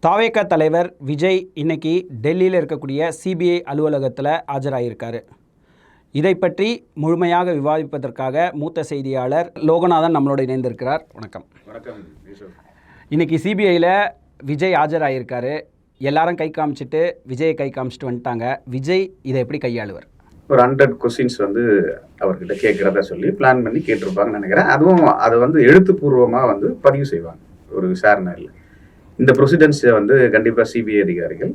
தாவேக தலைவர் விஜய் இன்னைக்கு டெல்லியில் இருக்கக்கூடிய சிபிஐ அலுவலகத்தில் ஆஜராகியிருக்காரு. இதை பற்றி முழுமையாக விவாதிப்பதற்காக மூத்த செய்தியாளர் லோகநாதன் நம்மளோட இணைந்திருக்கிறார். வணக்கம். வணக்கம். இன்னைக்கு சிபிஐயில் விஜய் ஆஜராகியிருக்காரு. எல்லாரும் கை காமிச்சிட்டு விஜயை கை காமிச்சிட்டு வந்துட்டாங்க. விஜய் இதை எப்படி கையாளுவார்? ஒரு 100 கொஸ்டின்ஸ் அவர்கிட்ட கேட்குறதா சொல்லி பிளான் பண்ணி கேட்டிருப்பாங்கன்னு நினைக்கிறேன். அதுவும் அதை எழுத்துப்பூர்வமாக பதிவு செய்வாங்க ஒரு விசாரணையில். இந்த ப்ரொசீடன்ஸை கண்டிப்பாக சிபிஐ அதிகாரிகள்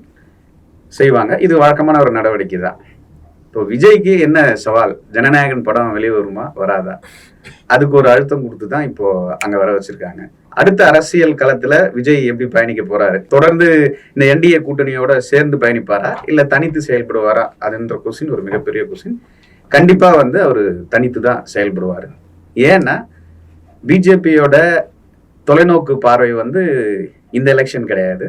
செய்வாங்க. இது வழக்கமான ஒரு நடவடிக்கை தான். இப்போ விஜய்க்கு என்ன சவால்? ஜனநாயகன் படம் வெளியே வருமா வராதா? அதுக்கு ஒரு அழுத்தம் கொடுத்து தான் இப்போ அங்கே வர வச்சிருக்காங்க. அடுத்த அரசியல் களத்தில் விஜய் எப்படி பயணிக்க போறாரு? தொடர்ந்து இந்த என்டிஏ கூட்டணியோட சேர்ந்து பயணிப்பாரா இல்லை தனித்து செயல்படுவாரா? அதுன்ற கொஸ்டின் ஒரு மிகப்பெரிய கொஸ்டின். கண்டிப்பாக அவர் தனித்து தான் செயல்படுவார். ஏன்னா பிஜேபியோட தொலைநோக்கு பார்வை இந்த எலெக்ஷன் கிடையாது,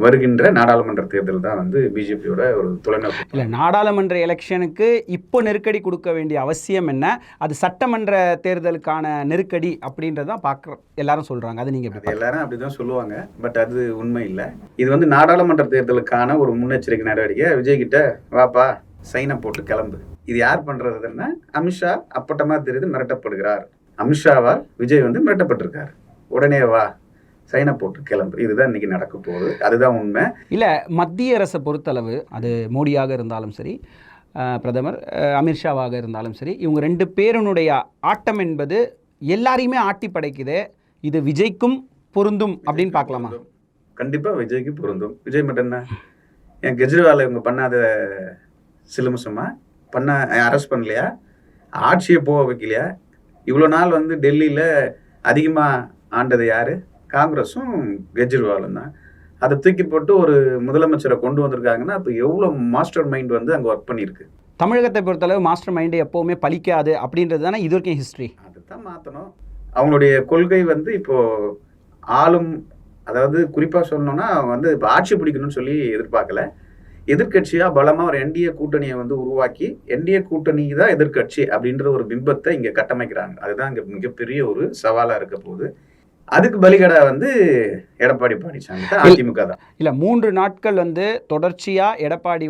வருகின்ற நாடாளுமன்ற தேர்தல் தான் பிஜேபியோட ஒரு தொலைநோக்கு. இல்லை, நாடாளுமன்ற எலெக்ஷனுக்கு இப்போ நெருக்கடி கொடுக்க வேண்டிய அவசியம் என்ன? அது சட்டமன்ற தேர்தலுக்கான நெருக்கடி அப்படின்றதான் பார்க்குறோம் எல்லாரும் சொல்கிறாங்க. அது நீங்கள் எல்லாரும் அப்படி தான் சொல்லுவாங்க. பட் அது உண்மை இல்லை. இது நாடாளுமன்ற தேர்தலுக்கான ஒரு முன்னெச்சரிக்கை நடவடிக்கை. விஜய் கிட்ட வாப்பா சைனை போட்டு கிளம்பு. இது யார் பண்ணுறதுன்னா அமித்ஷா அப்பட்டமாக தெரியுது மிரட்டப்படுகிறார். அமித்ஷாவால் விஜய் மிரட்டப்பட்டிருக்காரு. உடனே வா சைனை போட்டு கிளம்பு. இதுதான் இன்னைக்கு நடக்க போகுது. அதுதான் உண்மை. இல்லை, மத்திய அரசை பொறுத்தளவு அது மோடியாக இருந்தாலும் சரி, பிரதமர் அமித்ஷாவாக இருந்தாலும் சரி, இவங்க ரெண்டு பேருனுடைய ஆட்டம் என்பது எல்லாரையுமே ஆட்டி படைக்குது. இது விஜய்க்கும் பொருந்தும் அப்படின்னு பார்க்கலாமா? கண்டிப்பாக விஜய்க்கு பொருந்தும். விஜய் மட்டும் என்ன, என் கெஜ்ரிவால் இவங்க பண்ணாத சிலுமிசமா அரெஸ்ட் பண்ணலையா? ஆட்சியை போக வைக்கலையா? இவ்வளோ நாள் டெல்லியில் அதிகமாக ஆண்டது யார்? காங்கிரஸும் கெஜ்ரிவாலும் தான். அதை தூக்கி போட்டு ஒரு முதலமைச்சரை கொண்டு வந்திருக்காங்கன்னா அப்போ எவ்வளோ மாஸ்டர் மைண்ட் அங்கே ஒர்க் பண்ணியிருக்கு. தமிழகத்தை பொறுத்தளவு மாஸ்டர் மைண்டு எப்போவுமே பலிக்காது அப்படின்றது தானே இது வரைக்கும் ஹிஸ்ட்ரி. அதுதான் மாற்றணும். அவங்களுடைய கொள்கை இப்போ ஆளும், அதாவது குறிப்பாக சொல்லணும்னா இப்போ ஆட்சி பிடிக்கணும்னு சொல்லி எதிர்பார்க்கல. எதிர்கட்சியாக பலமாக ஒரு என்டிஏ கூட்டணியை உருவாக்கி என்டிஏ கூட்டணி தான் எதிர்கட்சி அப்படின்ற ஒரு பிம்பத்தை இங்கே கட்டமைக்கிறாங்க. அதுதான் இங்கே மிகப்பெரிய ஒரு சவாலாக இருக்க போகுது. அதுக்கு பலிகடா எடப்பாடி பழனிசாமி தான், அதிமுக தான். இல்லை, 3 நாட்கள் தொடர்ச்சியாக எடப்பாடி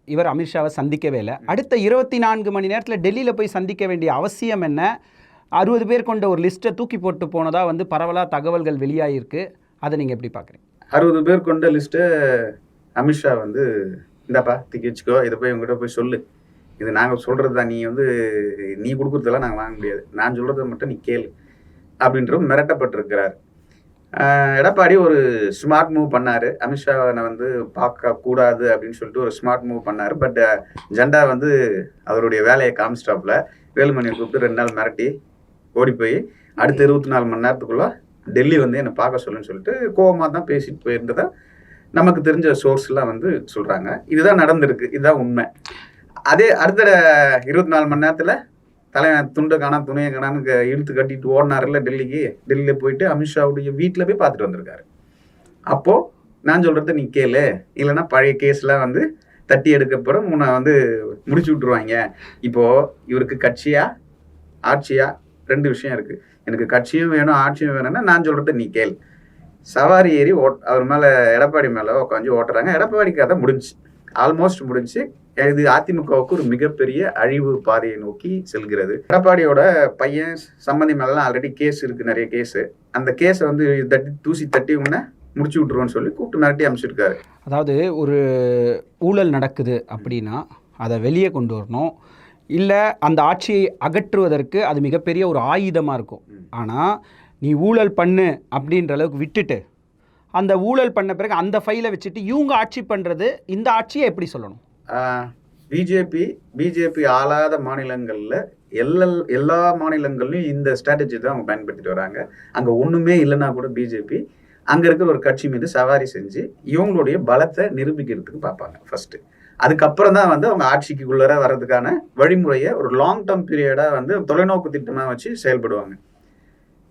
இவர் அமித்ஷாவை சந்திக்கவே இல்லை. அடுத்த 24 மணி நேரத்தில் டெல்லியில் போய் சந்திக்க வேண்டிய அவசியம் என்ன? 60 பேர் கொண்ட ஒரு லிஸ்ட்டை தூக்கி போட்டு போனதாக பரவலாக தகவல்கள் வெளியாகிருக்கு. அதை நீங்கள் எப்படி பார்க்குறீங்க? 60 பேர் கொண்ட லிஸ்ட்டை அமித்ஷா இந்தாப்பா தூக்கி வச்சுக்கோ, இதை போய் உங்ககிட்ட போய் சொல்லு, இது நாங்கள் சொல்கிறது தான், நீ கொடுக்குறதெல்லாம் நாங்கள் வாங்க முடியாது, நான் சொல்கிறத மட்டும் நீ கேளு அப்படின்ற மிரட்டப்பட்டிருக்கிறார். எடப்பாடி ஒரு ஸ்மார்ட் மூவ் பண்ணார். அமித்ஷாவை பார்க்க கூடாது அப்படின்னு சொல்லிட்டு ஒரு ஸ்மார்ட் மூவ் பண்ணார். பட் ஜெண்டா அவருடைய வேலையை காமிச்சிட்டாப்புல. வேலுமணியை கூப்பிட்டு 2 நாள் மிரட்டி ஓடி போய் அடுத்த 24 மணி நேரத்துக்குள்ள டெல்லி என்னை பார்க்க சொல்லுன்னு சொல்லிட்டு கோவமாக தான் பேசிட்டு போயிருந்ததா நமக்கு தெரிஞ்ச சோர்ஸ்லாம் சொல்கிறாங்க. இதுதான் நடந்திருக்கு, இதுதான் உண்மை. அதே அடுத்த 24 மணி நேரத்தில் தலைவன் துண்டை காணா துணையை காணான்னு இழுத்து கட்டிட்டு ஓடினார்ல டெல்லிக்கு. டெல்லியில் போயிட்டு அமித்ஷாவுடைய வீட்டில் போய் பார்த்துட்டு வந்திருக்காரு. அப்போது நான் சொல்கிறத நீ கேளு, இல்லைன்னா பழைய கேஸ்லாம் தட்டி எடுக்கப்புறம் உன்னை முடிச்சு விட்ருவாங்க. இப்போது இவருக்கு கட்சியா ஆட்சியா 2 விஷயம் இருக்குது. எனக்கு கட்சியும் வேணும் ஆட்சியும் வேணும்னா நான் சொல்கிறத நீ கேளு. சவாரி ஏறி அவர் மேலே எடப்பாடி மேலே உட்காந்து ஓட்டுறாங்க. எடப்பாடிக்கு அதை முடிஞ்சு, ஆல்மோஸ்ட் முடிஞ்சு. இது அதிமுகவுக்கு ஒரு மிகப்பெரிய அழிவு பாதையை நோக்கி செல்கிறது. எடப்பாடியோட பையன் சம்பந்தி மேலாம் ஆல்ரெடி கேஸ் இருக்குது, நிறைய கேஸு. அந்த கேஸை தூசி தட்டி உன்னை முடிச்சு விட்டுருவோன்னு சொல்லி கூப்பிட்டு மிரட்டி அமைச்சிருக்காரு. அதாவது ஒரு ஊழல் நடக்குது அப்படின்னா அதை வெளியே கொண்டு வரணும், இல்லை அந்த ஆட்சியை அகற்றுவதற்கு அது மிகப்பெரிய ஒரு ஆயுதமாக இருக்கும். ஆனால் நீ ஊழல் பண்ணு அப்படின்ற அளவுக்கு விட்டுட்டு அந்த ஊழல் பண்ண பிறகு அந்த ஃபைலை வச்சுட்டு இவங்க ஆட்சி பண்ணுறது, இந்த ஆட்சியை எப்படி சொல்லணும்? பிஜேபி ஆளாத மாநிலங்களில் எல்லா மாநிலங்கள்லையும் இந்த ஸ்ட்ராட்டஜி தான் அவங்க பயன்படுத்திட்டு வராங்க. அங்கே ஒன்றுமே இல்லைன்னா கூட பிஜேபி அங்கே இருக்கிற ஒரு கட்சி மீது சவாரி செஞ்சு இவங்களுடைய பலத்தை நிரூபிக்கிறதுக்கு பார்ப்பாங்க ஃபர்ஸ்ட். அதுக்கப்புறம் தான் அவங்க ஆட்சிக்குள்ளே வர்றதுக்கான வழிமுறையை ஒரு லாங் டேர்ம் பீரியடாக தொலைநோக்கு திட்டமாக வச்சு செயல்படுவாங்க.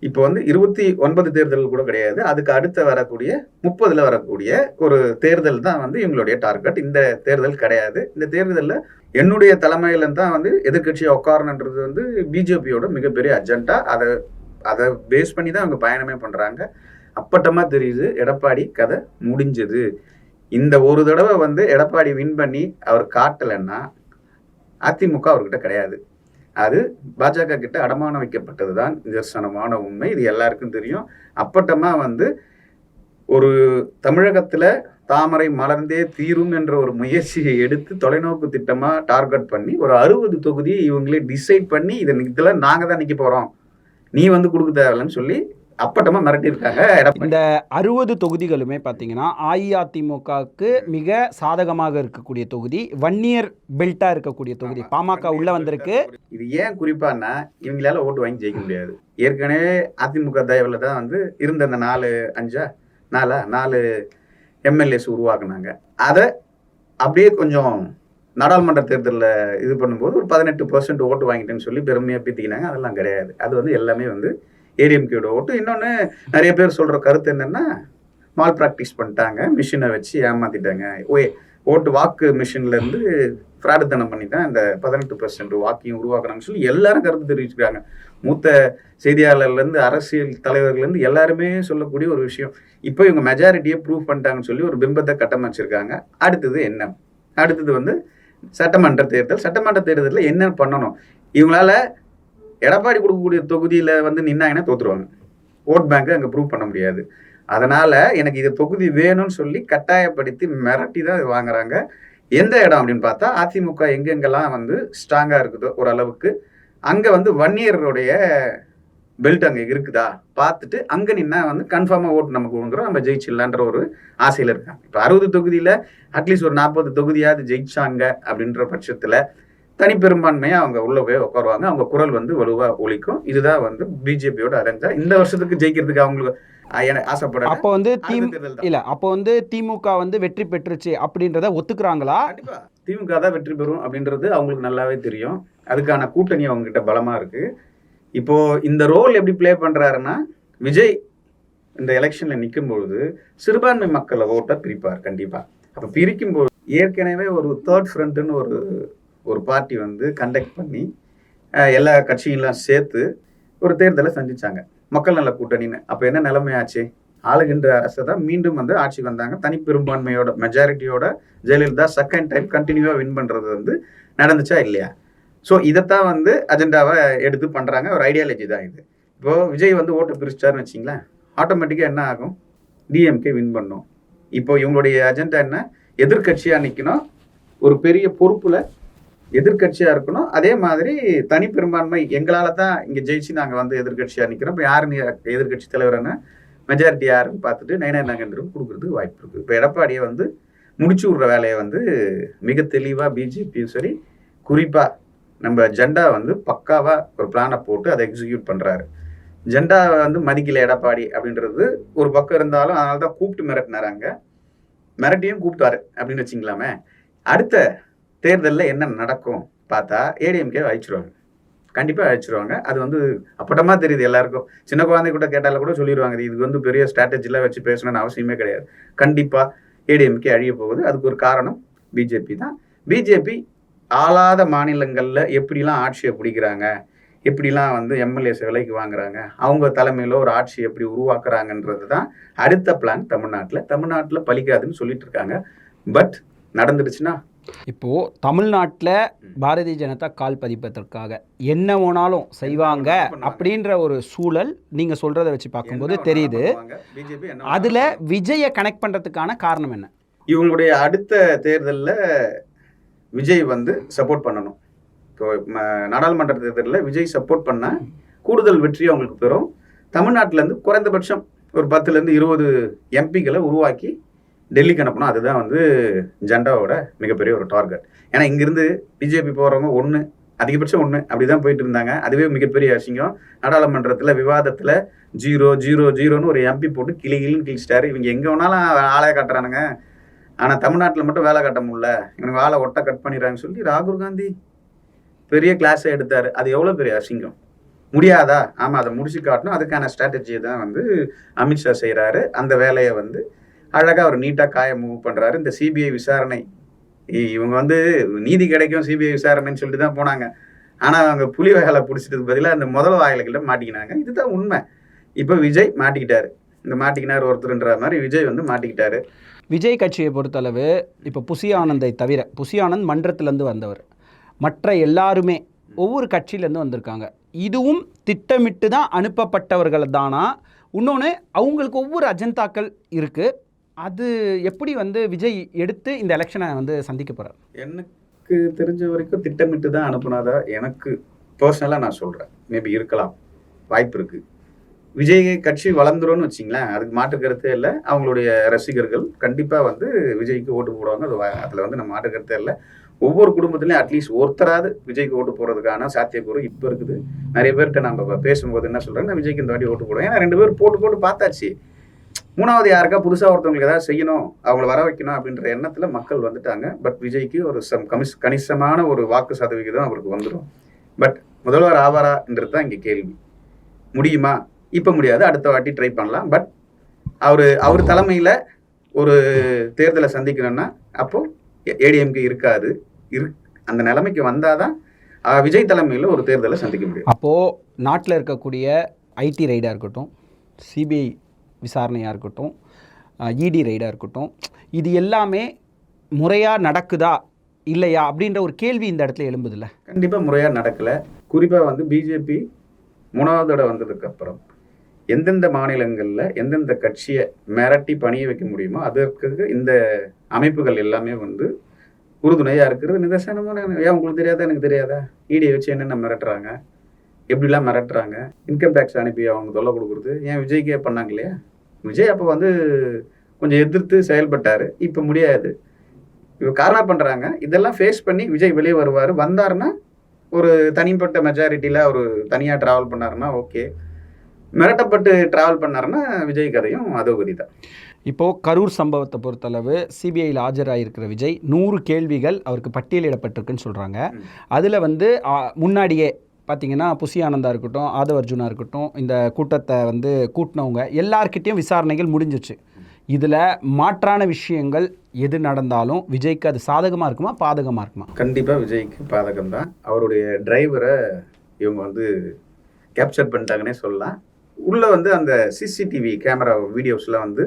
இப்போ 29 தேர்தல் கூட கிடையாது, அதுக்கு அடுத்த வரக்கூடிய 30ல் வரக்கூடிய ஒரு தேர்தல் தான் இவங்களுடைய டார்கெட். இந்த தேர்தல் கிடையாது. இந்த தேர்தலில் என்னுடைய தலைமையில தான் எதிர்கட்சியை உட்காரணுன்றது பிஜேபியோட மிகப்பெரிய அஜெண்டா. அதை பேஸ் பண்ணி தான் அவங்க பயணமே பண்ணுறாங்க. அப்பட்டமா தெரியுது எடப்பாடி கதை முடிஞ்சது. இந்த ஒரு தடவை வந்து எடப்பாடி வின் பண்ணி அவர் காட்டலைன்னா அதிமுக அவர்கிட்ட கிடையாது. அது பாஜக கிட்ட அடமானம் வைக்கப்பட்டது தான் நிதர்சனமான உண்மை. இது எல்லாருக்கும் தெரியும். அப்பட்டமா வந்து ஒரு தமிழகத்துல தாமரை மலர்ந்தே தீரும் என்ற ஒரு முயற்சியை எடுத்து தொலைநோக்கு திட்டமா டார்கெட் பண்ணி ஒரு 60 தொகுதியை இவங்களே டிசைட் பண்ணி இதுல நாங்க தான் நிக்க போறோம், நீ வந்து கொடுக்க தேவையில்லைன்னு சொல்லி அப்பட்டமா மிரட்டியிருக்காங்க. இந்த 60 தொகுதிகளுமே பார்த்தீங்கன்னா அஇஅதிமுகவுக்கு மிக சாதகமாக இருக்கக்கூடிய தொகுதி, வன்னியர் பெல்ட்டா இருக்கக்கூடிய தொகுதி. பாமக உள்ள வந்திருக்கு. இது ஏன் குறிப்பான்னா இவங்களால ஓட்டு வாங்கி ஜெயிக்க முடியாது. ஏற்கனவே அதிமுக தயவுல தான் வந்து இருந்த அந்த 4 எம்எல்ஏஸ் உருவாக்குனாங்க. அதை அப்படியே கொஞ்சம் நாடாளுமன்ற தேர்தலில் இது பண்ணும்போது ஒரு 18% ஓட்டு வாங்கிட்டேன்னு சொல்லி பெருமையாக பீத்திக்கினாங்க. அதெல்லாம் கிடையாது. அது வந்து எல்லாமே வந்து ஏடிஎம்கேயோட ஓட்டு. இன்னொன்று நிறைய பேர் சொல்கிற கருத்து என்னென்னா மால் ப்ராக்டிஸ் பண்ணிட்டாங்க, மிஷினை வச்சு ஏமாற்றிட்டாங்க. ஓட்டு வாக்கு மிஷின்லேருந்து ஃப்ராடுத்தனம் பண்ணி தான் இந்த 18% வாக்கையும் உருவாக்குறாங்கன்னு சொல்லி எல்லாரும் கருத்து தெரிவிச்சுக்கிறாங்க. மூத்த செய்தியாளர்லேருந்து அரசியல் தலைவர்கள்லேருந்து எல்லாருமே சொல்லக்கூடிய ஒரு விஷயம். இப்போ இவங்க மெஜாரிட்டியை ப்ரூவ் பண்ணிட்டாங்கன்னு சொல்லி ஒரு பிம்பத்தை கட்டமைச்சிருக்காங்க. அடுத்தது என்ன? அடுத்தது வந்து சட்டமன்ற தேர்தலில் என்ன பண்ணணும்? இவங்களால எடப்பாடி கொடுக்கக்கூடிய தொகுதியில் வந்து நின்னாங்கன்னா தோற்றுருவாங்க. ஓட் பேங்கை அங்கே ப்ரூவ் பண்ண முடியாது. அதனால் எனக்கு இது தொகுதி வேணும்னு சொல்லி கட்டாயப்படுத்தி மிரட்டி தான் இது வாங்குறாங்க. எந்த இடம் அப்படின்னு பார்த்தா அதிமுக எங்கெங்கெல்லாம் வந்து ஸ்ட்ராங்காக இருக்குதோ ஓரளவுக்கு அங்கே வந்து வன்னியருடைய பெல்ட் அங்கே இருக்குதா பார்த்துட்டு அங்கே நின்னா வந்து கன்ஃபார்மாக ஓட்டு நமக்கு விழுந்துடும், நம்ம ஜெயிச்சிடலான்ற ஒரு ஆசையில் இருக்காங்க. இப்போ 60 தொகுதியில் அட்லீஸ்ட் ஒரு 40 தொகுதியாவது ஜெயிச்சாங்க அப்படின்ற பட்சத்தில் தனிப்பெரும்பான்மையாக அவங்க உள்ளே போய் உட்காருவாங்க. அவங்க குரல் வந்து வலுவாக ஒழிக்கும். இதுதான் வந்து பிஜேபியோட அடைஞ்சா இந்த வருஷத்துக்கு ஜெயிக்கிறதுக்கு அவங்களுக்கு ஆசைப்பட. அப்போ வந்து அப்போ வந்து திமுக வந்து வெற்றி பெற்றுச்சு அப்படின்றத ஒத்துக்கிறாங்களா? கண்டிப்பா திமுக தான் வெற்றி பெறும் அப்படின்றது அவங்களுக்கு நல்லாவே தெரியும். அதுக்கான கூட்டணி அவங்க கிட்ட பலமா இருக்கு. இப்போ இந்த ரோல் எப்படி பிளே பண்றாருன்னா, விஜய் இந்த எலெக்ஷன்ல நிற்கும் பொழுது சிறுபான்மை மக்களை ஓட்டை பிரிப்பார் கண்டிப்பா. அப்ப பிரிக்கும் போது ஏற்கனவே ஒரு தேர்ட் ஃப்ரண்ட்னு ஒரு பார்ட்டி வந்து கண்டக்ட் பண்ணி எல்லா கட்சியெல்லாம் சேர்த்து ஒரு தேர்தலை சந்திச்சாங்க, மக்கள் நல கூட்டணின்னு. அப்போ என்ன நிலைமையாச்சு? ஆளுகின்ற அரசை தான் மீண்டும் வந்து ஆட்சிக்கு வந்தாங்க. தனிப்பெரும்பான்மையோட மெஜாரிட்டியோட ஜெயலலிதா செகண்ட் டைம் கண்டினியூவாக வின் பண்ணுறது வந்து நடந்துச்சா இல்லையா? ஸோ இதைத்தான் வந்து அஜெண்டாவை எடுத்து பண்ணுறாங்க. ஒரு ஐடியாலஜி தான் இது. இப்போது விஜய் வந்து ஓட்டை பிரிச்சிட்டாருன்னு வச்சிங்களேன், ஆட்டோமேட்டிக்காக என்ன ஆகும்? டிஎம்கே வின் பண்ணும். இப்போ இவங்களுடைய அஜெண்டா என்ன? எதிர்கட்சியாக நிற்கணும், ஒரு பெரிய பொறுப்பில் எதிர்கட்சியாக இருக்கணும். அதே மாதிரி தனி பெரும்பான்மை எங்களால் தான் இங்கே ஜெயிச்சு நாங்கள் வந்து எதிர்கட்சியாக நிற்கிறோம். இப்போ யாருன்னு எதிர்கட்சி தலைவரான மெஜாரிட்டி யாருன்னு பார்த்துட்டு நயனார் நாகேந்திரன் கொடுக்குறதுக்கு வாய்ப்பு இருக்குது. இப்போ எடப்பாடியை வந்து முடிச்சு விட்ற வேலையை வந்து மிக தெளிவாக பிஜேபியும் சரி, குறிப்பாக நம்ம ஜெண்டா வந்து பக்காவாக ஒரு பிளானை போட்டு அதை எக்ஸிக்யூட் பண்ணுறாரு. ஜெண்டா வந்து மதிக்கல எடப்பாடி அப்படின்றது ஒரு பக்கம் இருந்தாலும் அதனால தான் கூப்பிட்டு மிரட்டினாராங்க. மிரட்டியும் கூப்பிட்டாரு அப்படின்னு வச்சுங்களாமே. அடுத்த தேர்தலில் என்ன நடக்கும் பார்த்தா ஏடிஎம்கே அழிச்சிருவாங்க, கண்டிப்பாக அழிச்சிருவாங்க. அது வந்து அப்பட்டமாக தெரியுது எல்லாருக்கும். சின்ன குழந்தை கூட கேட்டாலும் கூட சொல்லிடுவாங்க, இது வந்து பெரிய ஸ்ட்ராட்டஜிலாம் வச்சு பேசணும்னு அவசியமே கிடையாது. கண்டிப்பாக ஏடிஎம்கே அழிய போகுது. அதுக்கு ஒரு காரணம் பிஜேபி தான். பிஜேபி ஆளாத மாநிலங்களில் எப்படிலாம் ஆட்சியை பிடிக்கிறாங்க, எப்படிலாம் வந்து எம்எல்ஏஸ் விலைக்கு வாங்குறாங்க, அவங்க தலைமையில் ஒரு ஆட்சி எப்படி உருவாக்குறாங்கன்றது தான் அடுத்த பிளான். தமிழ்நாட்டில் பலிக்காதுன்னு சொல்லிட்டு இருக்காங்க. பட் நடந்துடுச்சுன்னா இப்போது தமிழ்நாட்டில் பாரதிய ஜனதா கால் பதிப்பதற்காக என்ன வேணாலும் செய்வாங்க அப்படின்ற ஒரு சூழல் நீங்கள் சொல்கிறத வச்சு பார்க்கும்போது தெரியுது. அதில் விஜயை கனெக்ட் பண்ணுறதுக்கான காரணம் என்ன? இவங்களுடைய அடுத்த தேர்தலில் விஜய் வந்து சப்போர்ட் பண்ணணும். இப்போ நாடாளுமன்ற தேர்தலில் விஜய் சப்போர்ட் பண்ணால் கூடுதல் வெற்றி அவங்களுக்கு பெறும். தமிழ்நாட்டிலேருந்து குறைந்தபட்சம் ஒரு 10 to 20 எம்பிக்களை உருவாக்கி டெல்லிக்கு அனுப்பணும். அதுதான் வந்து ஜெண்டாவோட மிகப்பெரிய ஒரு டார்கெட். ஏன்னா இங்கிருந்து பிஜேபி போகிறவங்க அதிகபட்சம் 1 அப்படி தான் போயிட்டு இருந்தாங்க. அதுவே மிகப்பெரிய அசிங்கம். நாடாளுமன்றத்தில் விவாதத்தில் 0 ஒரு எம்பி போட்டு கிளின்னு கிழிச்சிட்டாரு. இவங்க எங்கே வேணாலும் ஆளைய காட்டுறானுங்க, ஆனால் தமிழ்நாட்டில் மட்டும் வேலை கட்ட முடியல, இவனுக்கு வேலை ஒட்டை கட் பண்ணிடுறாங்கன்னு சொல்லி ராகுல் காந்தி பெரிய கிளாஸை எடுத்தார். அது எவ்வளோ பெரிய அசிங்கம். முடியாதா? ஆமாம், அதை முடிச்சு காட்டணும். அதுக்கான ஸ்ட்ராட்டஜியை தான் வந்து அமித்ஷா செய்கிறாரு. அந்த வேலையை வந்து அழகாக அவர் நீட்டாக மூவ் பண்ணுறாரு. இந்த சிபிஐ விசாரணை, இவங்க வந்து நீதி கிடைக்கும் சிபிஐ விசாரணைன்னு சொல்லிட்டு தான் போனாங்க. ஆனால் அவங்க புலி வகையில் பிடிச்சிட்டதுக்கு பதிலாக அந்த முதல் வாயில்கிட்ட மாட்டிக்கினாங்க. இதுதான் உண்மை. இப்போ விஜய் மாட்டிக்கிட்டாரு. இந்த மாட்டிக்கினார் ஒருத்தருன்ற மாதிரி விஜய் வந்து மாட்டிக்கிட்டாரு. விஜய் கட்சியை பொறுத்தளவு இப்போ புசி ஆனந்தை தவிர, புசி ஆனந்த் மன்றத்திலேருந்து வந்தவர், மற்ற எல்லாருமே ஒவ்வொரு கட்சியிலேருந்து வந்திருக்காங்க. இதுவும் திட்டமிட்டு தான் அனுப்பப்பட்டவர்கள் தானா? இன்னொன்று, அவங்களுக்கு ஒவ்வொரு அஜெண்டாக்கள் இருக்குது. அது எப்படி வந்து விஜய் எடுத்து இந்த எலெக்ஷனை வந்து சந்திக்க போகிறார்? எனக்கு தெரிஞ்ச வரைக்கும் திட்டமிட்டு தான் அனுப்புனாதா எனக்கு பர்சனலாக நான் சொல்கிறேன். மேபி இருக்கலாம், வாய்ப்பு இருக்குது. விஜய் கட்சி வளர்ந்துரும்னு வச்சிங்களேன், அதுக்கு மாற்று கருத்தே இல்லை. அவங்களுடைய ரசிகர்கள் கண்டிப்பாக வந்து விஜய்க்கு ஓட்டு போடுவாங்க. அதில் வந்து நம்ம மாற்று கருத்தே இல்லை. ஒவ்வொரு குடும்பத்துலேயும் அட்லீஸ்ட் ஒருத்தராது விஜய்க்கு ஓட்டு போடுறதுக்கான சாத்தியக்கூறு இப்போ இருக்குது. நிறைய பேர்கிட்ட நம்ம பேசும்போது என்ன சொல்கிறேன், நான் விஜய்க்கு இந்த வாட்டி ஓட்டு போடுவேன். ஏன்னா 2 பேர் போட்டு பார்த்தாச்சு. 3வது யாருக்கா புதுசாக ஒருத்தவங்களுக்கு ஏதாவது செய்யணும், அவங்கள வர வைக்கணும் அப்படின்ற எண்ணத்தில் மக்கள் வந்துட்டாங்க. பட் விஜய்க்கு ஒரு கணிசமான ஒரு வாக்கு சதவிகிதம் அவருக்கு வந்துடும். பட் முதல்வர் ஆவாரான்றது தான் இங்கே கேள்வி. முடியுமா? இப்போ முடியாது, அடுத்த வாட்டி ட்ரை பண்ணலாம். பட் அவர் தலைமையில் ஒரு தேர்தலை சந்திக்கணும்னா அப்போது ஏடிஎம்கே இருக்காது. அந்த நிலைமைக்கு வந்தால் தான் விஜய் தலைமையில் ஒரு தேர்தலை சந்திக்க முடியும். அப்போது நாட்டில் இருக்கக்கூடிய ஐடி ரைடாக இருக்கட்டும், சிபிஐ விசாரணையாக இருக்கட்டும், இடி ரைடாக இருக்கட்டும், இது எல்லாமே முறையாக நடக்குதா இல்லையா அப்படின்ற ஒரு கேள்வி இந்த இடத்துல எழும்புதில்ல. கண்டிப்பாக முறையாக நடக்கலை. குறிப்பாக வந்து பிஜேபி 3வது தடவை வந்ததுக்கப்புறம் எந்தெந்த மாநிலங்களில் எந்தெந்த கட்சியை மிரட்டி பணிய வைக்க முடியுமோ அதற்கு இந்த அமைப்புகள் எல்லாமே வந்து உறுதுணையாக இருக்கிறது நிதர்சனமான. ஏன் உங்களுக்கு தெரியாதா, எனக்கு தெரியாதா? இடியை வச்சு என்னென்ன மிரட்டுறாங்க, எப்படிலாம் மிரட்டுறாங்க, இன்கம் டேக்ஸ் அனுப்பி அவங்க தொல்லை கொடுக்குறது. ஏன் விஜய்க்கே பண்ணாங்க இல்லையா? விஜய் அப்போ வந்து கொஞ்சம் எதிர்த்து செயல்பட்டார். இப்போ முடியாது, இப்போ கார்னர் பண்ணுறாங்க. இதெல்லாம் ஃபேஸ் பண்ணி விஜய் வெளியே வருவார். வந்தாருன்னா ஒரு தனிப்பட்ட மெஜாரிட்டியில் அவர் தனியாக ட்ராவல் பண்ணாருன்னா ஓகே. மிரட்டப்பட்டு ட்ராவல் பண்ணாருன்னா விஜய் கதையும் அதோகதி தான். இப்போது கரூர் சம்பவத்தை பொறுத்தளவு சிபிஐயில் ஆஜராகிருக்கிற விஜய் 100 கேள்விகள் அவருக்கு பட்டியலிடப்பட்டிருக்குன்னு சொல்கிறாங்க. அதில் வந்து முன்னாடியே பார்த்திங்கன்னா புசி ஆனந்தா இருக்கட்டும், ஆதவ் அர்ஜுனா இருக்கட்டும், இந்த கூட்டத்தை வந்து கூட்டினவங்க எல்லார்கிட்டையும் விசாரணைகள் முடிஞ்சிச்சு. இதில் மாற்றான விஷயங்கள் எது நடந்தாலும் விஜய்க்கு அது சாதகமாக இருக்குமா பாதகமாக இருக்குமா? கண்டிப்பாக விஜய்க்கு பாதகம் தான். அவருடைய டிரைவரை இவங்க வந்து கேப்சர் பண்ணிட்டாங்கன்னே சொல்லலாம். உள்ளே வந்து அந்த சிசிடிவி கேமரா வீடியோஸ்லாம் வந்து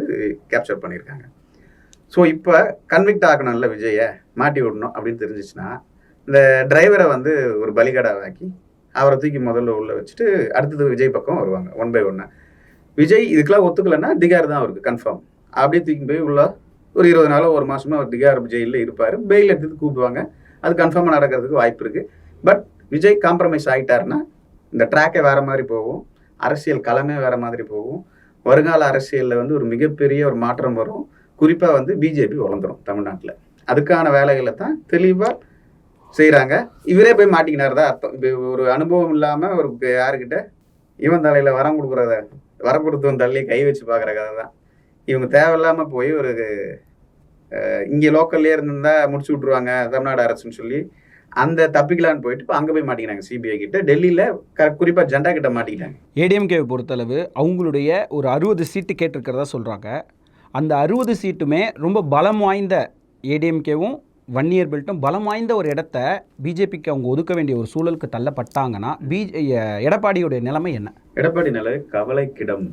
கேப்சர் பண்ணியிருக்காங்க. ஸோ இப்போ கன்விக்ட் ஆகணும்ல, விஜயை மாட்டி விடணும் அப்படின்னு தெரிஞ்சிச்சுன்னா இந்த டிரைவரை வந்து ஒரு பலிகடாவாக்கி அவரை தூக்கி முதல்ல உள்ளே வச்சுட்டு அடுத்தது விஜய் பக்கம் வருவாங்க 1 by 1. விஜய் இதுக்கெல்லாம் ஒத்துக்கலைன்னா திகார் தான் அவருக்கு கன்ஃபார்ம். அப்படியே தூக்கி போய் உள்ள ஒரு 20 நாளோ 1 மாதமோ அவர் திகார் ஜெயிலில் இருப்பார். பெயில் எடுத்து கூப்பிடுவாங்க. அது கன்ஃபார்மாக நடக்கிறதுக்கு வாய்ப்பு இருக்குது. பட் விஜய் காம்ப்ரமைஸ் ஆகிட்டாருன்னா இந்த ட்ராக்கே வேறு மாதிரி போகும், அரசியல் களமே வேறு மாதிரி போகும். வருங்கால அரசியலில் வந்து ஒரு மிகப்பெரிய ஒரு மாற்றம் வரும். குறிப்பாக வந்து பிஜேபி வளர்ந்துடும் தமிழ்நாட்டில். அதுக்கான வேலைகளை தான் தெளிவாக செய்கிறாங்க. இவரே போய் மாட்டிக்கினார் தான் அர்த்தம். இப்போ ஒரு அனுபவம் இல்லாமல் ஒரு யாருக்கிட்ட இவன் தலையில் வரம் கொடுத்தவன் தள்ளி கை வச்சு பார்க்குற கதை தான். இவங்க தேவையில்லாமல் போய் ஒரு இங்கே லோக்கல்லே இருந்திருந்தா முடிச்சு விட்ருவாங்க தமிழ்நாடு அரசுன்னு சொல்லி அந்த தப்பிக்கலான்னு போயிட்டு இப்போ அங்கே போய் மாட்டிக்கினாங்க சிபிஐ கிட்ட. டெல்லியில் குறிப்பாக ஜெண்டா கிட்ட மாட்டிக்கிட்டாங்க. ஏடிஎம்கேவை பொறுத்தளவு அவங்களுடைய ஒரு 60 சீட்டு கேட்டிருக்கிறதா சொல்கிறாங்க. அந்த 60 சீட்டுமே ரொம்ப பலம் வாய்ந்த ஏடிஎம்கேவும் வன்னியர் பெல்ட்டும் பலம் வாய்ந்த ஒரு இடத்த பிஜேபிக்கு அவங்க ஒதுக்க வேண்டிய ஒரு சூழலுக்கு தள்ளப்பட்டாங்கன்னா எடப்பாடியோடைய நிலைமை என்ன? எடப்பாடி நிலை கவலைக்கிடம்.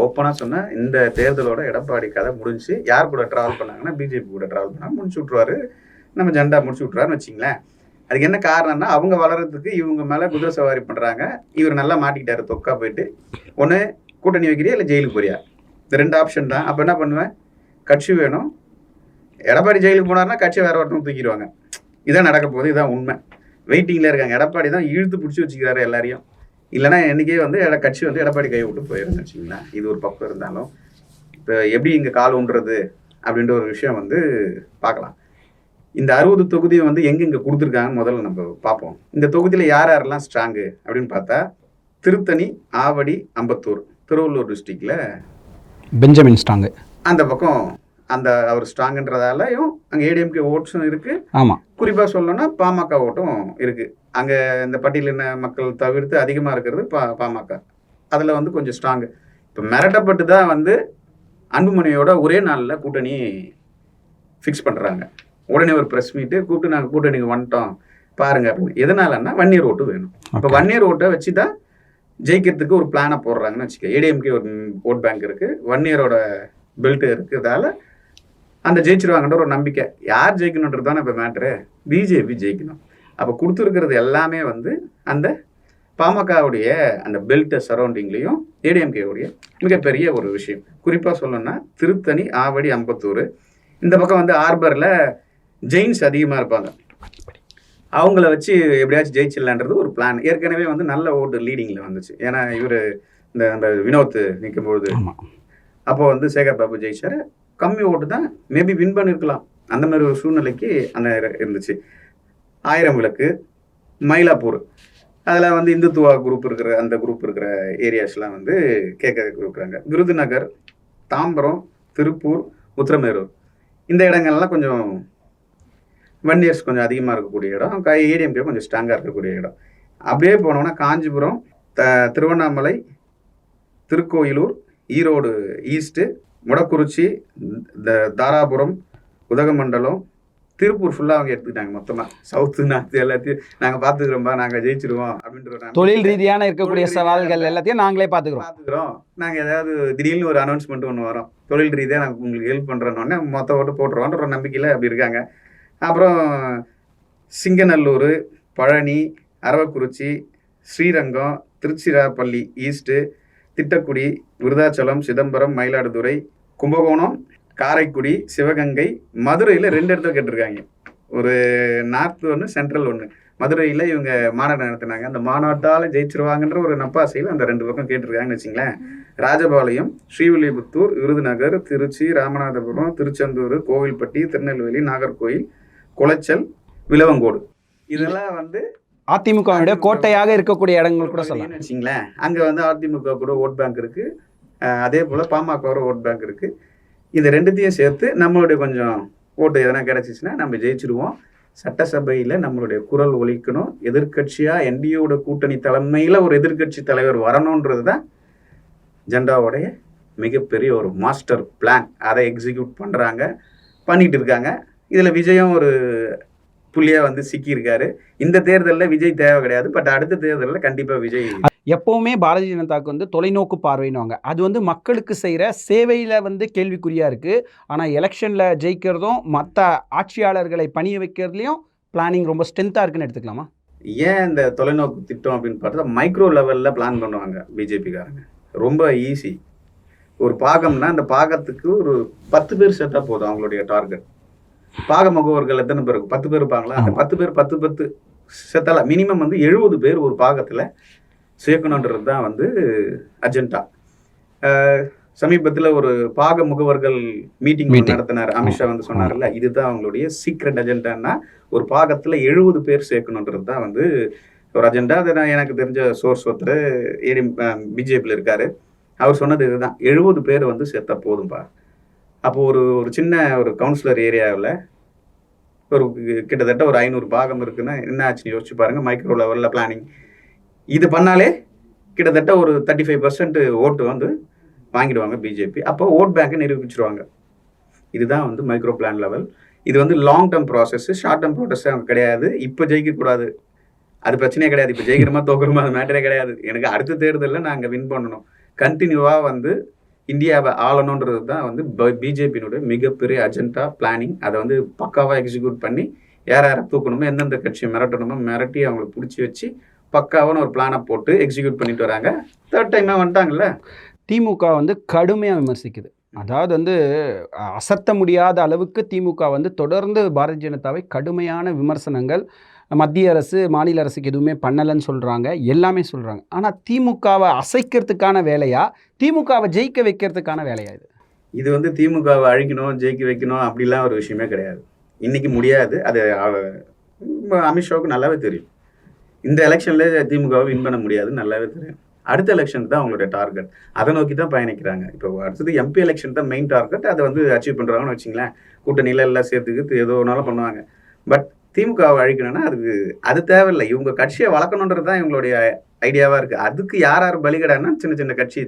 ஓப்பனாக சொன்னால் இந்த தேர்தலோட எடப்பாடி கதை முடிஞ்சு. யார் கூட ட்ராவல் பண்ணாங்கன்னா பிஜேபி கூட ட்ராவல் பண்ணாங்க, முடிச்சு விட்ருவாரு. நம்ம ஜெண்டா முடிச்சு விட்ருவாருன்னு வச்சிங்களேன். அதுக்கு என்ன காரணம்னா அவங்க வளர்கிறதுக்கு இவங்க மேலே குதிரை சவாரி பண்ணுறாங்க. இவர் நல்லா மாட்டிக்கிட்டாரு, தொக்கா போயிட்டு. ஒன்று கூட்டணி வைக்கிறியா இல்லை ஜெயிலுக்கு போறியா, இந்த 2 ஆப்ஷன் தான். அப்போ என்ன பண்ணுவேன், கட்சி வேணும். எடப்பாடி ஜெயிலுக்கு போனார்னா கட்சியை வேற ஒருத்தவங்க தூக்கிடுவாங்க. இதான் நடக்க போகுது, இதான் உண்மை. வெயிட்டிங்கில் இருக்காங்க. எடப்பாடி தான் இழுத்து பிடிச்சி வச்சுக்கிறாரு எல்லாரையும். இல்லைனா என்றைக்கே வந்து கட்சி வந்து எடப்பாடி கையை விட்டு போயிருன்னு வச்சுங்களேன். இது ஒரு பக்கம் இருந்தாலும் இப்போ எப்படி இங்கே கால் ஊன்றது அப்படின்ற ஒரு விஷயம் வந்து பார்க்கலாம். இந்த 60 தொகுதியை வந்து எங்கெங்கே கொடுத்துருக்காங்கன்னு முதல்ல நம்ம பார்ப்போம். இந்த தொகுதியில் யார் யாரெல்லாம் ஸ்ட்ராங்கு அப்படின்னு பார்த்தா திருத்தணி, ஆவடி, அம்பத்தூர், திருவள்ளூர் டிஸ்ட்ரிக்டில் பெஞ்சமின் ஸ்ட்ராங்கு. அந்த பக்கம் அந்த அவர் ஸ்ட்ராங்குன்றதாலையும் அங்கே ஏடிஎம்கே ஓட்ஸும் இருக்குது. ஆமாம், குறிப்பாக சொல்லணும்னா பாமக ஓட்டும் இருக்குது. அங்கே இந்த பட்டியலின மக்கள் தவிர்த்து அதிகமாக இருக்கிறது பாமக. அதில் வந்து கொஞ்சம் ஸ்ட்ராங்கு. இப்போ மிரட்டப்பட்டு தான் வந்து அன்புமணியோட ஒரே நாளில் கூட்டணி ஃபிக்ஸ் பண்ணுறாங்க. உடனே ஒரு ப்ரெஸ் மீட்டு கூப்பிட்டு நாங்கள் கூட்டணிக்கு வந்துட்டோம் பாருங்க அப்படின்னு. எதனாலன்னா வன்னியர் ஓட்டு வேணும். இப்போ வன்னியர் ஓட்டை வச்சு தான் ஜெயிக்கிறதுக்கு ஒரு பிளானை போடுறாங்கன்னு வச்சுக்க. ஏடிஎம்கே ஒரு ஓட் பேங்க் இருக்குது, 1 இயரோட பெல்ட் இருக்கிறதால அந்த ஜெயிச்சிருவாங்கன்ற ஒரு நம்பிக்கை. யார் ஜெயிக்கணுன்றது தானே இப்போ மேட்ரு, பிஜேபி ஜெயிக்கணும். அப்போ கொடுத்துருக்கிறது எல்லாமே வந்து அந்த பாமகவுடைய அந்த பெல்ட்டை சரௌண்டிங்லேயும் ஏடிஎம்கேவுடைய மிகப்பெரிய ஒரு விஷயம். குறிப்பாக சொல்லணும்னா திருத்தணி, ஆவடி, அம்பத்தூர், இந்த பக்கம் வந்து ஆர்பரில் ஜெயின்ஸ் அதிகமாக இருப்பாங்க. அவங்கள வச்சு எப்படியாச்சும் ஜெயிச்சிடலான்றது ஒரு பிளான். ஏற்கனவே வந்து நல்ல ஓட்டு லீடிங்கில் வந்துச்சு. ஏன்னா இவர் இந்த வினோத் நிற்கும்பொழுது அப்போ வந்து சேகர் பாபு ஜெயிச்சார். கம்மி ஓட்டு தான், மேபி வின் பண்ணியிருக்கலாம். அந்த மாதிரி ஒரு சூழ்நிலைக்கு அந்த இருந்துச்சு. 1000 விளக்கு, மயிலாப்பூர், அதில் வந்து இந்துத்துவா குரூப் இருக்கிற அந்த குரூப் இருக்கிற ஏரியாஸ்லாம் வந்து கேட்க கொடுக்குறாங்க. விருதுநகர், தாம்பரம், திருப்பூர், உத்திரமேரூர், இந்த இடங்கள்லாம் கொஞ்சம் 1 இயர்ஸ் கொஞ்சம் அதிகமாக இருக்கக்கூடிய இடம். ஏடிஎம்கே கொஞ்சம் ஸ்ட்ராங்காக இருக்கக்கூடிய இடம். அப்படியே போனோம்னா காஞ்சிபுரம், திருவண்ணாமலை, திருக்கோயிலூர், ஈரோடு ஈஸ்ட்டு, முடக்குறிச்சி, தாராபுரம், உதகமண்டலம், திருப்பூர் ஃபுல்லாக அவங்க எடுத்துக்கிட்டாங்க. மொத்தமாக சவுத்து நார்த்து எல்லாத்தையும் நாங்கள் பார்த்துக்கிறோம்பா, நாங்கள் ஜெயிச்சிருவோம் அப்படின்ற தொழில் ரீதியான இருக்கக்கூடிய சவால்கள் எல்லாத்தையும் நாங்களே பார்த்துக்கிறோம். நாங்கள் ஏதாவது திடீர்னு ஒரு அனௌன்ஸ்மெண்ட் ஒன்று வரோம், தொழில் ரீதியாக நாங்கள் உங்களுக்கு ஹெல்ப் பண்ணுறோன்னே மொத்த ஓட்டு போட்டுருவோன்ற ஒரு நம்பிக்கையில் அப்படி இருக்காங்க. அப்புறம் சிங்கநல்லூர், பழனி, அரவக்குறிச்சி, ஸ்ரீரங்கம், திருச்சிராப்பள்ளி ஈஸ்ட்டு, திட்டக்குடி, விருதாச்சலம், சிதம்பரம், மயிலாடுதுறை, கும்பகோணம், காரைக்குடி, சிவகங்கை, மதுரையில் 2 இடத்துல கேட்டிருக்காங்க. ஒரு நார்த் ஒன்று, சென்ட்ரல் ஒன்று. மதுரையில் இவங்க மாநாடு நடத்தினாங்க. அந்த மாநாட்டால் ஜெயிச்சிருவாங்கன்ற ஒரு நப்பாசையில் அந்த 2 பக்கம் கேட்டிருக்காங்கன்னு வச்சிங்களேன். ராஜபாளையம், ஸ்ரீவில்லிபுத்தூர், விருதுநகர், திருச்சி, ராமநாதபுரம், திருச்செந்தூர், கோவில்பட்டி, திருநெல்வேலி, நாகர்கோயில், குளச்சல், விலவங்கோடு, இதெல்லாம் வந்து அதிமுக கோட்டையாக இருக்கக்கூடிய இடங்கள் கூட சொல்லலாம் வச்சிங்களேன். அங்கே வந்து அதிமுக கூட ஓட் பேங்க் இருக்குது, அதே போல் பாமக ஓட் பேங்க் இருக்குது. இந்த 2த்தையும் சேர்த்து நம்மளுடைய கொஞ்சம் ஓட்டு எதனா கிடச்சிச்சின்னா நம்ம ஜெயிச்சிருவோம். சட்டசபையில் நம்மளுடைய குரல் ஒலிக்கணும். எதிர்கட்சியாக என்டிஏவோட கூட்டணி தலைமையில் ஒரு எதிர்கட்சி தலைவர் வரணுன்றது தான் ஜெண்டாவோடைய மிகப்பெரிய ஒரு மாஸ்டர் பிளான். அதை எக்ஸிக்யூட் பண்ணுறாங்க, பண்ணிகிட்டு இருக்காங்க. இதில் விஜயம் ஒரு புள்ளியாக வந்து சிக்கியிருக்காரு. இந்த தேர்தலில் விஜய் தேவை கிடையாது, பட் அடுத்த தேர்தலில் கண்டிப்பாக விஜய். எப்போவுமே பாரதிய ஜனதாவுக்கு வந்து தொலைநோக்கு பார்வையினுவாங்க. அது வந்து மக்களுக்கு செய்கிற சேவையில் வந்து கேள்விக்குறியாக இருக்குது. ஆனால் எலெக்ஷனில் ஜெயிக்கிறதும் மற்ற ஆட்சியாளர்களை பணிய வைக்கிறதுலையும் பிளானிங் ரொம்ப ஸ்ட்ரென்த்தாக இருக்குன்னு எடுத்துக்கலாமா? ஏன் இந்த தொலைநோக்கு திட்டம் அப்படின்னு பார்த்தா மைக்ரோ லெவலில் பிளான் பண்ணுவாங்க பிஜேபிக்காரங்க. ரொம்ப ஈஸி. ஒரு பாகம்னா அந்த பாகத்துக்கு ஒரு 10 பேர் சேர்த்தா போதும் அவங்களுடைய டார்கெட். பாக முகவர்கள் எத்தனை பேர்? 10 பேர் இருப்பாங்களா? அந்த 10 பேர் 10 சேர்த்தால மினிமம் வந்து 70 பேர் ஒரு பாகத்தில் சேர்க்கணுன்றது தான் வந்து அஜெண்டா. சமீபத்தில் ஒரு பாக முகவர்கள் மீட்டிங் நடத்தினார் அமித்ஷா, வந்து சொன்னார்ல, இதுதான் அவங்களுடைய சீக்ரெட் அஜெண்டான்னா ஒரு பாகத்தில் 70 பேர் சேர்க்கணுன்றது தான் வந்து ஒரு அஜெண்டா. அதை நான் எனக்கு தெரிஞ்ச சோர்ஸ் ஒருத்தர் பிஜேபியில் இருக்கார், அவர் சொன்னது இதுதான், 70 பேர் வந்து சேர்த்தா போதும்பா. அப்போது ஒரு சின்ன ஒரு கவுன்சிலர் ஏரியாவில் ஒரு கிட்டத்தட்ட ஒரு 500 பாகம் இருக்குன்னா என்ன ஆச்சுன்னு யோசிச்சு பாருங்கள். மைக்ரோ லெவலில் பிளானிங் இது பண்ணாலே கிட்டத்தட்ட ஒரு 35% ஓட்டு வந்து வாங்கிடுவாங்க பிஜேபி. அப்போ ஓட் பேங்கை நிரூபிச்சிருவாங்க. இதுதான் வந்து மைக்ரோ பிளான் லெவல். இது வந்து long term process, short term process கிடையாது. இப்போ ஜெயிக்கக்கூடாது, அது பிரச்சனையே கிடையாது. இப்போ ஜெயிக்கிறோமா தோக்குறோமா அது மேட்டரே கிடையாது. எனக்கு அடுத்த தேர்தலில் நாங்கள் வின் பண்ணணும், கண்டினியூவாக வந்து இந்தியாவை ஆளணுன்றது தான் வந்து பிஜேபியினுடைய மிகப்பெரிய அஜெண்டா பிளானிங். அதை வந்து பக்காவாக எக்ஸிக்யூட் பண்ணி யார் யாரை தூக்கணுமோ, எந்தெந்த கட்சியை மிரட்டணுமோ மிரட்டி அவங்களை பிடிச்சி வச்சு பக்காவான ஒரு பிளானை போட்டு எக்ஸிக்யூட் பண்ணிட்டு வராங்க. 3rd டைமாக வந்துட்டாங்கல்ல. திமுக வந்து கடுமையாக விமர்சிக்குது. அதாவது வந்து அசத்த முடியாத அளவுக்கு திமுக வந்து தொடர்ந்து பாரதிய ஜனதாவை கடுமையான விமர்சனங்கள், மத்திய அரசு மாநில அரசுக்கு எதுவுமே பண்ணலைன்னு சொல்கிறாங்க, எல்லாமே சொல்கிறாங்க. ஆனால் திமுகவை அசைக்கிறதுக்கான வேலையா, திமுகவை ஜெயிக்க வைக்கிறதுக்கான வேலையா இது? இது வந்து திமுகவை அழிக்கணும் ஜெயிக்க வைக்கணும் அப்படிலாம் ஒரு விஷயமே கிடையாது. இன்றைக்கி முடியாது. அது அமித்ஷாவுக்கு நல்லாவே தெரியும். இந்த எலெக்ஷனில் திமுகவை வின் பண்ண முடியாதுன்னு நல்லாவே தெரியும். அடுத்த எலெக்ஷன் தான் அவங்களுடைய டார்கெட். அதை நோக்கி தான் பயணிக்கிறாங்க. இப்போ அடுத்தது எம்பி எலெக்ஷன் தான் மெயின் டார்கெட். அதை வந்து அச்சீவ் பண்ணுறாங்கன்னு வச்சிங்களேன். கூட்டணியில் எல்லாம் சேர்த்துக்கு ஏதோ ஒன்றாலும் பண்ணுவாங்க. பட் திமுகவை அழிக்கணும்னா அது தேவையில்லை. இவங்க கட்சியை வளர்க்கணுன்றது தான் இவங்களுடைய ஐடியாவாக இருக்குது. அதுக்கு யார் பலிகடான்னா சின்ன சின்ன கட்சி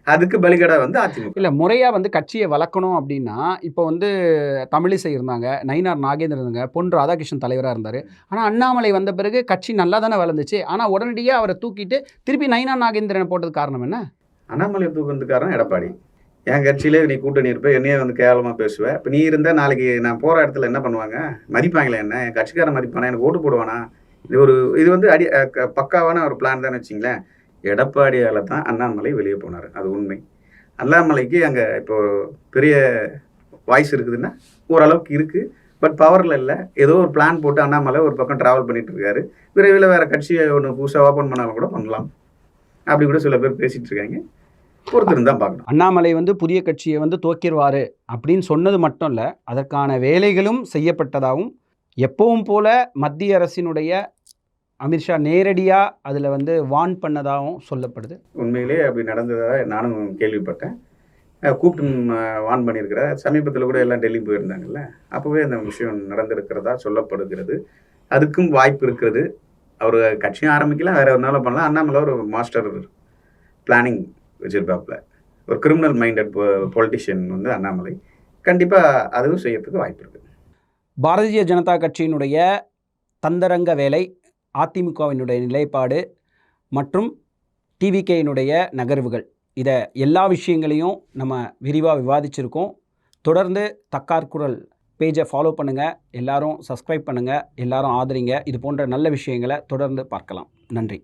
அதுக்கு பலிகடா வந்து அதிமுக. இல்லை முறையாக வந்து கட்சியை வளர்க்கணும் அப்படின்னா இப்போ வந்து தமிழிசை இருந்தாங்க, நயினார் நாகேந்திரன் இருந்தாங்க, பொன் ராதாகிருஷ்ணன் தலைவராக இருந்தார். ஆனால் அண்ணாமலை வந்த பிறகு கட்சி நல்லா தானே வளர்ந்துச்சு. ஆனால் உடனடியாக அவரை தூக்கிட்டு திருப்பி நயினார் நாகேந்திரனை போட்டது காரணம் என்ன? அண்ணாமலை தூக்குறதுக்காரன் எடப்பாடி. என் கட்சியிலே நீ கூட்டணி இருப்ப, என்னையே வந்து கேவலமாக பேசுவேன். இப்போ நீ இருந்தால் நாளைக்கு நான் போகிற இடத்துல என்ன பண்ணுவாங்க? மதிப்பாங்களே என்ன? என் கட்சிக்காரன் மதிப்பானா? எனக்கு ஓட்டு போடுவானா? இது வந்து பக்காவான ஒரு பிளான் தான் வச்சிங்களேன். எடப்பாடியால் தான் அண்ணாமலை வெளியே போனார், அது உண்மை. அண்ணாமலைக்கு அங்கே இப்போ பெரிய வாய்ஸ் இருக்குதுன்னா ஓரளவுக்கு இருக்குது, பட் பவரில் இல்லை. ஏதோ ஒரு பிளான் போட்டு அண்ணாமலை ஒரு பக்கம் ட்ராவல் பண்ணிட்டு இருக்காரு. விரைவில் வேறு கட்சியை ஒன்று புதுசாக ஓப்பன் பண்ணாலும் கூட பண்ணலாம், அப்படி கூட சில பேர் பேசிகிட்டு இருக்காங்க. பொறுத்திருந்து தான் பார்க்கணும். அண்ணாமலை வந்து புதிய கட்சியை வந்து துவக்கிடுவார் அப்படின்னு சொன்னது மட்டும் இல்லை, அதற்கான வேலைகளும் செய்யப்பட்டதாகவும், எப்பவும் போல மத்திய அரசினுடைய அமித்ஷா நேரடியாக அதில் வந்து வார்ன் பண்ணதாகவும் சொல்லப்படுது. உண்மையிலே அப்படி நடந்ததாக நானும் கேள்விப்பட்டேன். கூப்பிட்டு வார்ன் பண்ணியிருக்கிற சமீபத்தில் கூட எல்லாம் டெல்லி போயிருந்தாங்கல்ல, அப்போவே அந்த விஷயம் நடந்திருக்கிறதா சொல்லப்படுகிறது. அதுக்கும் வாய்ப்பு இருக்கிறது. அவர் கட்சியும் ஆரம்பிக்கலாம், வேறு ஒரு நாளும் பண்ணலாம். அண்ணாமலை ஒரு மாஸ்டர் பிளானிங் வச்சிருப்பாப்புல, ஒரு கிரிமினல் மைண்டட் பொலிட்டிஷியன் வந்து அண்ணாமலை. கண்டிப்பாக அதுவும் செய்யறதுக்கு வாய்ப்பு இருக்குது. பாரதிய ஜனதா கட்சியினுடைய தந்தரங்க வேலை, அதிமுகவினுடைய நிலைப்பாடு மற்றும் டிவிகேயினுடைய நகர்வுகள், இதை எல்லா விஷயங்களையும் நம்ம விரிவாக விவாதிச்சிருக்கோம். தொடர்ந்து தக்கார் குரல் பேஜை ஃபாலோ பண்ணுங்கள், எல்லாரும் சப்ஸ்கிரைப் பண்ணுங்கள், எல்லாரும் ஆதரிங்க. இது போன்ற நல்ல விஷயங்களை தொடர்ந்து பார்க்கலாம். நன்றி.